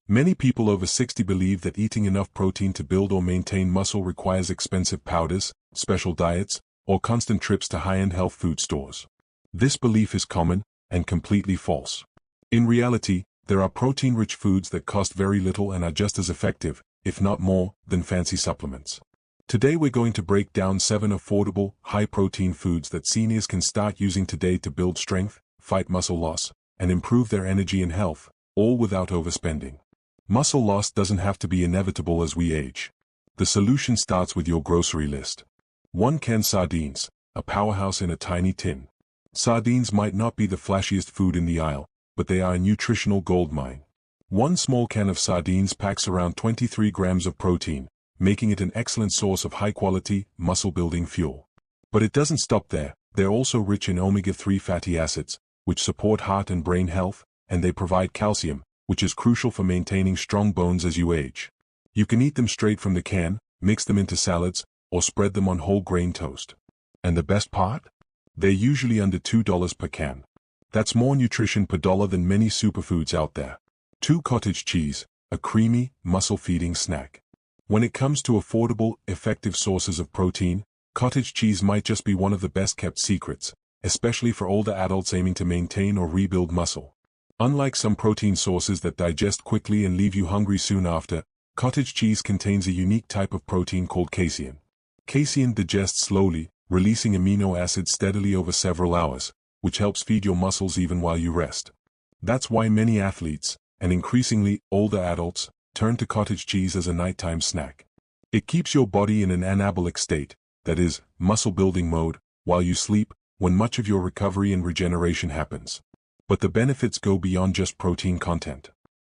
Many people over 60 believe that eating enough protein to build or maintain muscle requires expensive powders, special diets, or constant trips to high-end health food stores. This belief is common and completely false. In reality, there are protein-rich foods that cost very little and are just as effective, if not more, than fancy supplements. Today we're going to break down 7 affordable, high-protein foods that seniors can start using today to build strength, fight muscle loss, and improve their energy and health, all without overspending. Muscle loss doesn't have to be inevitable as we age. The solution starts with your grocery list. 1 can sardines, a powerhouse in a tiny tin. Sardines might not be the flashiest food in the aisle, but they are a nutritional goldmine. 1 small can of sardines packs around 23 grams of protein, making it an excellent source of high-quality, muscle-building fuel. But it doesn't stop there. They're also rich in omega-3 fatty acids, which support heart and brain health, and they provide calcium, which is crucial for maintaining strong bones as you age. You can eat them straight from the can, mix them into salads, or spread them on whole grain toast. And the best part? They're usually under $2 per can. That's more nutrition per dollar than many superfoods out there. 2 cottage cheese, a creamy, muscle-feeding snack. When it comes to affordable, effective sources of protein, cottage cheese might just be one of the best-kept secrets, especially for older adults aiming to maintain or rebuild muscle. Unlike some protein sources that digest quickly and leave you hungry soon after, cottage cheese contains a unique type of protein called casein. Casein digests slowly, releasing amino acids steadily over several hours, which helps feed your muscles even while you rest. That's why many athletes, and increasingly older adults, turn to cottage cheese as a nighttime snack. It keeps your body in an anabolic state, that is, muscle-building mode, while you sleep, when much of your recovery and regeneration happens. But the benefits go beyond just protein content.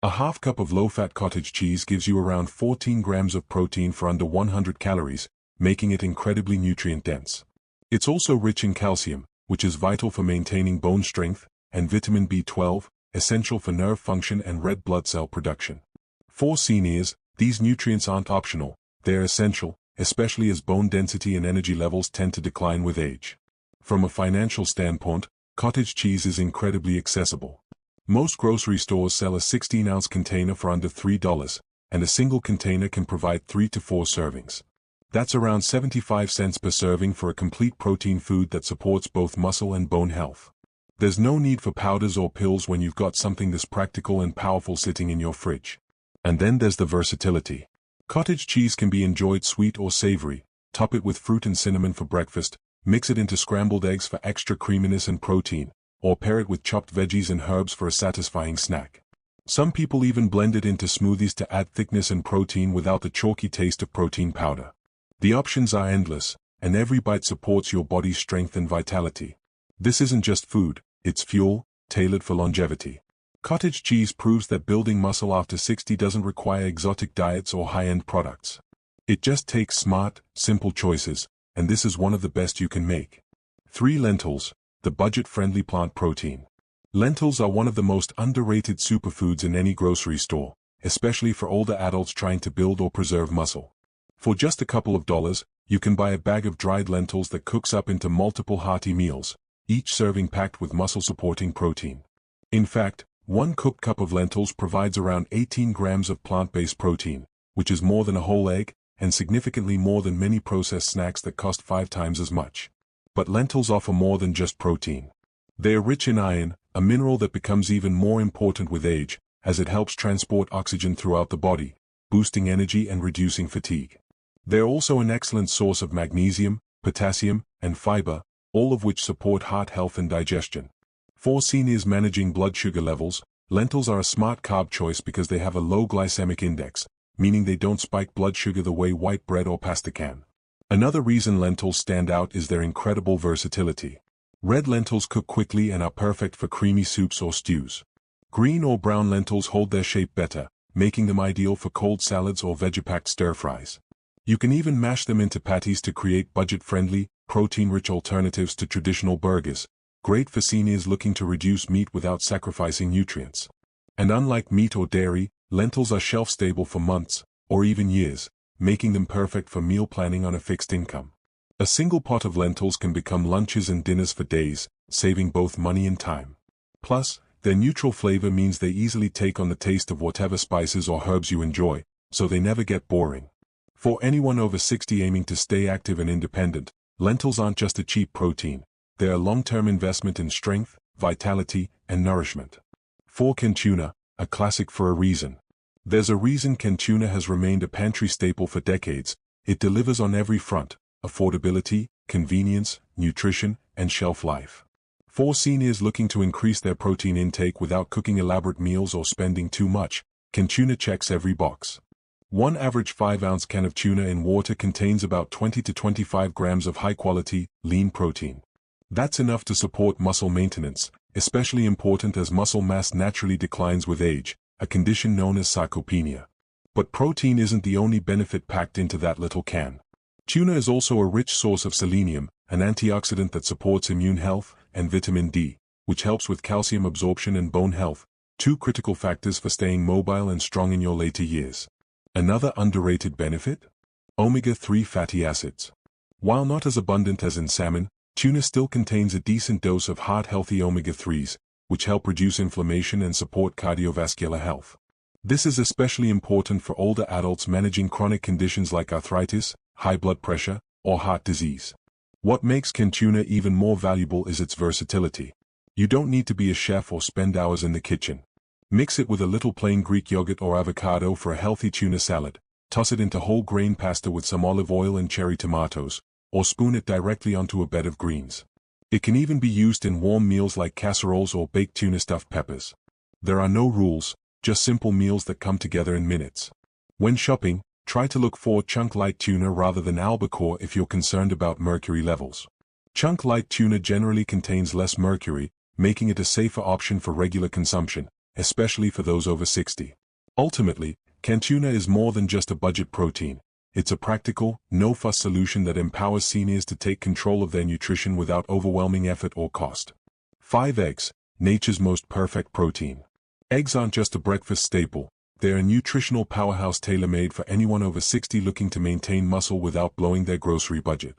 A half cup of low-fat cottage cheese gives you around 14 grams of protein for under 100 calories, making it incredibly nutrient-dense. It's also rich in calcium, which is vital for maintaining bone strength, and vitamin B12, essential for nerve function and red blood cell production. For seniors, these nutrients aren't optional, they're essential, especially as bone density and energy levels tend to decline with age. From a financial standpoint, cottage cheese is incredibly accessible. Most grocery stores sell a 16-ounce container for under $3, and a single container can provide 3 to 4 servings. That's around 75 cents per serving for a complete protein food that supports both muscle and bone health. There's no need for powders or pills when you've got something this practical and powerful sitting in your fridge. And then there's the versatility. Cottage cheese can be enjoyed sweet or savory. Top it with fruit and cinnamon for breakfast, mix it into scrambled eggs for extra creaminess and protein, or pair it with chopped veggies and herbs for a satisfying snack. Some people even blend it into smoothies to add thickness and protein without the chalky taste of protein powder. The options are endless, and every bite supports your body's strength and vitality. This isn't just food, it's fuel, tailored for longevity. Cottage cheese proves that building muscle after 60 doesn't require exotic diets or high-end products. It just takes smart, simple choices, and this is one of the best you can make. 3 lentils, the budget-friendly plant protein. Lentils are one of the most underrated superfoods in any grocery store, especially for older adults trying to build or preserve muscle. For just a couple of dollars, you can buy a bag of dried lentils that cooks up into multiple hearty meals, each serving packed with muscle-supporting protein. In fact, 1 cooked cup of lentils provides around 18 grams of plant-based protein, which is more than a whole egg, and significantly more than many processed snacks that cost 5 times as much. But lentils offer more than just protein. They are rich in iron, a mineral that becomes even more important with age, as it helps transport oxygen throughout the body, boosting energy and reducing fatigue. They're also an excellent source of magnesium, potassium, and fiber, all of which support heart health and digestion. For seniors managing blood sugar levels, lentils are a smart carb choice because they have a low glycemic index, meaning they don't spike blood sugar the way white bread or pasta can. Another reason lentils stand out is their incredible versatility. Red lentils cook quickly and are perfect for creamy soups or stews. Green or brown lentils hold their shape better, making them ideal for cold salads or veggie-packed stir-fries. You can even mash them into patties to create budget-friendly, protein-rich alternatives to traditional burgers, great for seniors looking to reduce meat without sacrificing nutrients. And unlike meat or dairy, lentils are shelf-stable for months, or even years, making them perfect for meal planning on a fixed income. A single pot of lentils can become lunches and dinners for days, saving both money and time. Plus, Their neutral flavor means they easily take on the taste of whatever spices or herbs you enjoy, so they never get boring. For anyone over 60 aiming to stay active and independent, lentils aren't just a cheap protein. They're a long-term investment in strength, vitality, and nourishment. 4. Canned tuna, a classic for a reason. There's a reason canned tuna has remained a pantry staple for decades. It delivers on every front: affordability, convenience, nutrition, and shelf life. For seniors looking to increase their protein intake without cooking elaborate meals or spending too much, canned tuna checks every box. One average 5-ounce can of tuna in water contains about 20 to 25 grams of high-quality, lean protein. That's enough to support muscle maintenance, especially important as muscle mass naturally declines with age, a condition known as sarcopenia. But protein isn't the only benefit packed into that little can. Tuna is also a rich source of selenium, an antioxidant that supports immune health, and vitamin D, which helps with calcium absorption and bone health, 2 critical factors for staying mobile and strong in your later years. Another underrated benefit? Omega-3 fatty acids. While not as abundant as in salmon, tuna still contains a decent dose of heart-healthy omega-3s, which help reduce inflammation and support cardiovascular health. This is especially important for older adults managing chronic conditions like arthritis, high blood pressure, or heart disease. What makes canned tuna even more valuable is its versatility. You don't need to be a chef or spend hours in the kitchen. Mix it with a little plain Greek yogurt or avocado for a healthy tuna salad, toss it into whole grain pasta with some olive oil and cherry tomatoes, or spoon it directly onto a bed of greens. It can even be used in warm meals like casseroles or baked tuna stuffed peppers. There are no rules, just simple meals that come together in minutes. When shopping, try to look for chunk light tuna rather than albacore if you're concerned about mercury levels. Chunk light tuna generally contains less mercury, making it a safer option for regular consumption, especially for those over 60. Ultimately, canned tuna is more than just a budget protein. It's a practical, no-fuss solution that empowers seniors to take control of their nutrition without overwhelming effort or cost. 5. Eggs, nature's most perfect protein. Eggs aren't just a breakfast staple. They're a nutritional powerhouse tailor-made for anyone over 60 looking to maintain muscle without blowing their grocery budget.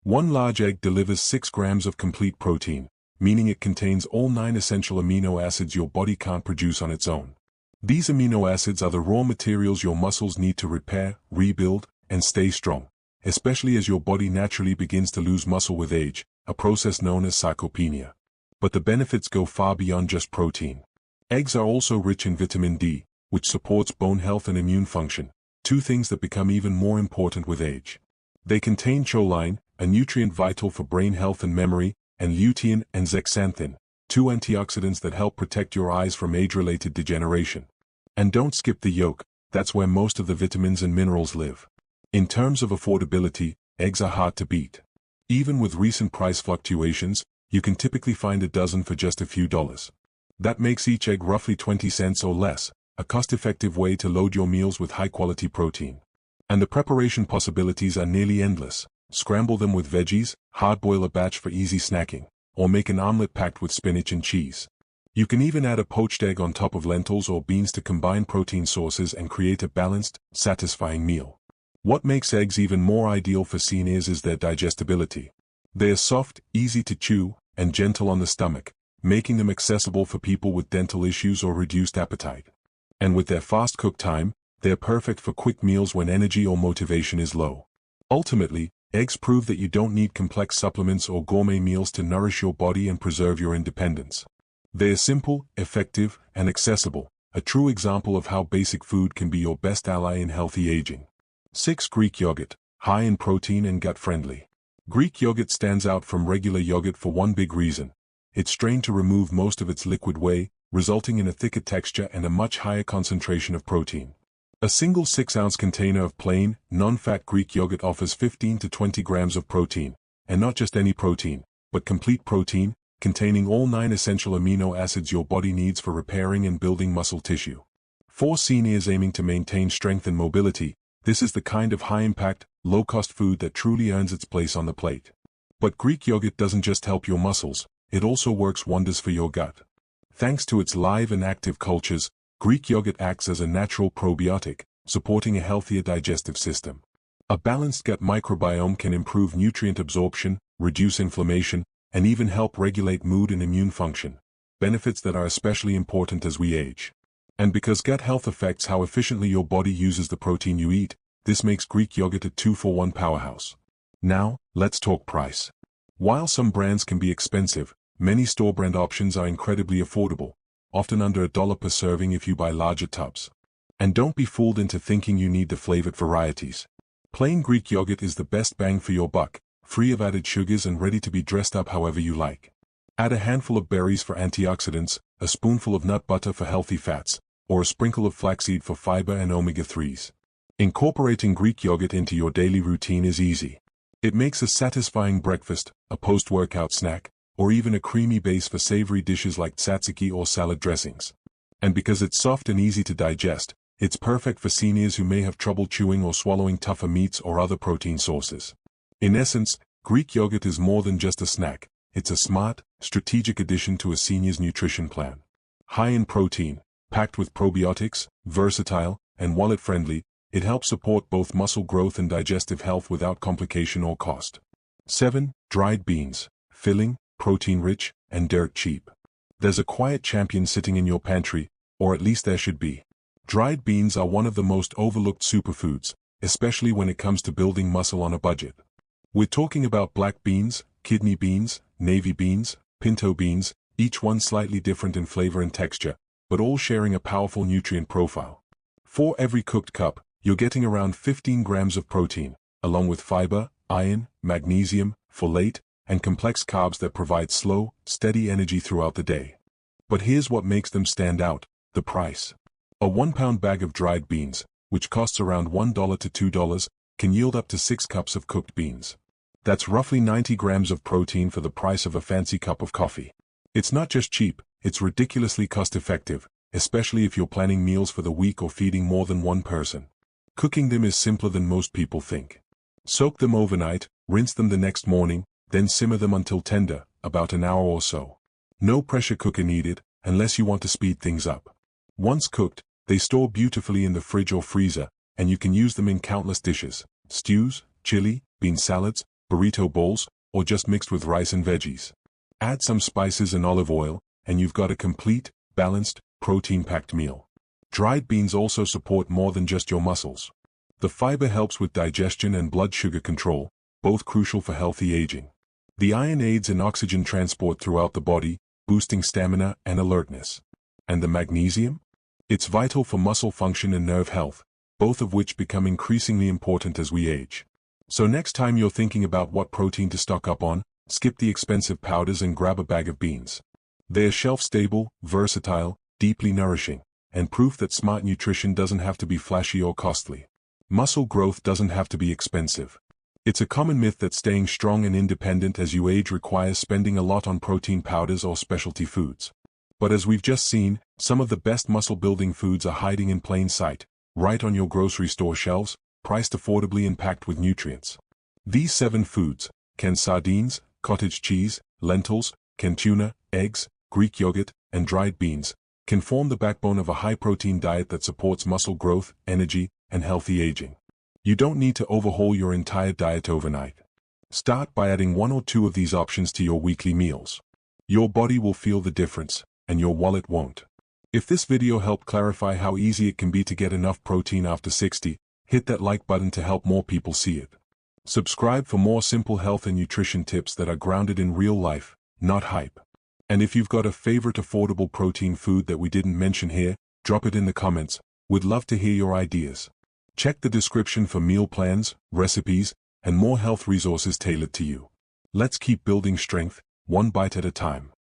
One large egg delivers 6 grams of complete protein, meaning it contains all 9 essential amino acids your body can't produce on its own. These amino acids are the raw materials your muscles need to repair, rebuild, and stay strong, especially as your body naturally begins to lose muscle with age, a process known as sarcopenia. But the benefits go far beyond just protein. Eggs are also rich in vitamin D, which supports bone health and immune function, 2 things that become even more important with age. They contain choline, a nutrient vital for brain health and memory, and lutein and zeaxanthin, 2 antioxidants that help protect your eyes from age-related degeneration. And don't skip the yolk, that's where most of the vitamins and minerals live. In terms of affordability, eggs are hard to beat. Even with recent price fluctuations, you can typically find a dozen for just a few dollars. That makes each egg roughly 20 cents or less, a cost-effective way to load your meals with high-quality protein. And the preparation possibilities are nearly endless. Scramble them with veggies, hard-boil a batch for easy snacking, or make an omelet packed with spinach and cheese. You can even add a poached egg on top of lentils or beans to combine protein sources and create a balanced, satisfying meal. What makes eggs even more ideal for seniors is their digestibility. They are soft, easy to chew, and gentle on the stomach, making them accessible for people with dental issues or reduced appetite. And with their fast cook time, they are perfect for quick meals when energy or motivation is low. Ultimately, eggs prove that you don't need complex supplements or gourmet meals to nourish your body and preserve your independence. They are simple, effective, and accessible, a true example of how basic food can be your best ally in healthy aging. 6. Greek yogurt, high in protein and gut-friendly. Greek yogurt stands out from regular yogurt for one big reason. It's strained to remove most of its liquid whey, resulting in a thicker texture and a much higher concentration of protein. A single 6-ounce container of plain, non-fat Greek yogurt offers 15 to 20 grams of protein, and not just any protein, but complete protein, containing all 9 essential amino acids your body needs for repairing and building muscle tissue. For seniors aiming to maintain strength and mobility, this is the kind of high-impact, low-cost food that truly earns its place on the plate. But Greek yogurt doesn't just help your muscles, it also works wonders for your gut. Thanks to its live and active cultures, Greek yogurt acts as a natural probiotic, supporting a healthier digestive system. A balanced gut microbiome can improve nutrient absorption, reduce inflammation, and even help regulate mood and immune function. benefits that are especially important as we age. And because gut health affects how efficiently your body uses the protein you eat, this makes Greek yogurt a 2-for-1 powerhouse. Now, let's talk price. While some brands can be expensive, many store-brand options are incredibly affordable, often under $1 per serving if you buy larger tubs. And don't be fooled into thinking you need the flavored varieties. Plain Greek yogurt is the best bang for your buck, free of added sugars and ready to be dressed up however you like. Add a handful of berries for antioxidants, a spoonful of nut butter for healthy fats, or a sprinkle of flaxseed for fiber and omega-3s. Incorporating Greek yogurt into your daily routine is easy. It makes a satisfying breakfast, a post-workout snack, or even a creamy base for savory dishes like tzatziki or salad dressings. And because it's soft and easy to digest, it's perfect for seniors who may have trouble chewing or swallowing tougher meats or other protein sources. In essence, Greek yogurt is more than just a snack. It's a smart, strategic addition to a senior's nutrition plan. High in protein, packed with probiotics, versatile, and wallet-friendly, it helps support both muscle growth and digestive health without complication or cost. 7. Dried beans. Filling, protein-rich, and dirt cheap. There's a quiet champion sitting in your pantry, or at least there should be. Dried beans are one of the most overlooked superfoods, especially when it comes to building muscle on a budget. We're talking about black beans, kidney beans, navy beans, pinto beans, each one slightly different in flavor and texture, but all sharing a powerful nutrient profile. For every cooked cup, you're getting around 15 grams of protein, along with fiber, iron, magnesium, folate, and complex carbs that provide slow, steady energy throughout the day. But here's what makes them stand out: the price. A 1-pound bag of dried beans, which costs around $1 to $2, can yield up to 6 cups of cooked beans. That's roughly 90 grams of protein for the price of a fancy cup of coffee. It's not just cheap, it's ridiculously cost-effective, especially if you're planning meals for the week or feeding more than one person. Cooking them is simpler than most people think. Soak them overnight, rinse them the next morning, then simmer them until tender, about an hour or so. No pressure cooker needed, unless you want to speed things up. Once cooked, they store beautifully in the fridge or freezer, and you can use them in countless dishes: stews, chili, bean salads, burrito bowls, or just mixed with rice and veggies. Add some spices and olive oil, and you've got a complete, balanced, protein-packed meal. Dried beans also support more than just your muscles. The fiber helps with digestion and blood sugar control, both crucial for healthy aging. The iron aids in oxygen transport throughout the body, boosting stamina and alertness. And the magnesium? It's vital for muscle function and nerve health, both of which become increasingly important as we age. So next time you're thinking about what protein to stock up on, skip the expensive powders and grab a bag of beans. They're shelf-stable, versatile, deeply nourishing, and proof that smart nutrition doesn't have to be flashy or costly. Muscle growth doesn't have to be expensive. It's a common myth that staying strong and independent as you age requires spending a lot on protein powders or specialty foods. But as we've just seen, some of the best muscle-building foods are hiding in plain sight, right on your grocery store shelves, priced affordably and packed with nutrients. These 7 foods, canned sardines, cottage cheese, lentils, canned tuna, eggs, Greek yogurt, and dried beans, can form the backbone of a high-protein diet that supports muscle growth, energy, and healthy aging. You don't need to overhaul your entire diet overnight. Start by adding 1 or 2 of these options to your weekly meals. Your body will feel the difference, and your wallet won't. If this video helped clarify how easy it can be to get enough protein after 60, hit that like button to help more people see it. Subscribe for more simple health and nutrition tips that are grounded in real life, not hype. And if you've got a favorite affordable protein food that we didn't mention here, drop it in the comments. We'd love to hear your ideas. Check the description for meal plans, recipes, and more health resources tailored to you. Let's keep building strength, one bite at a time.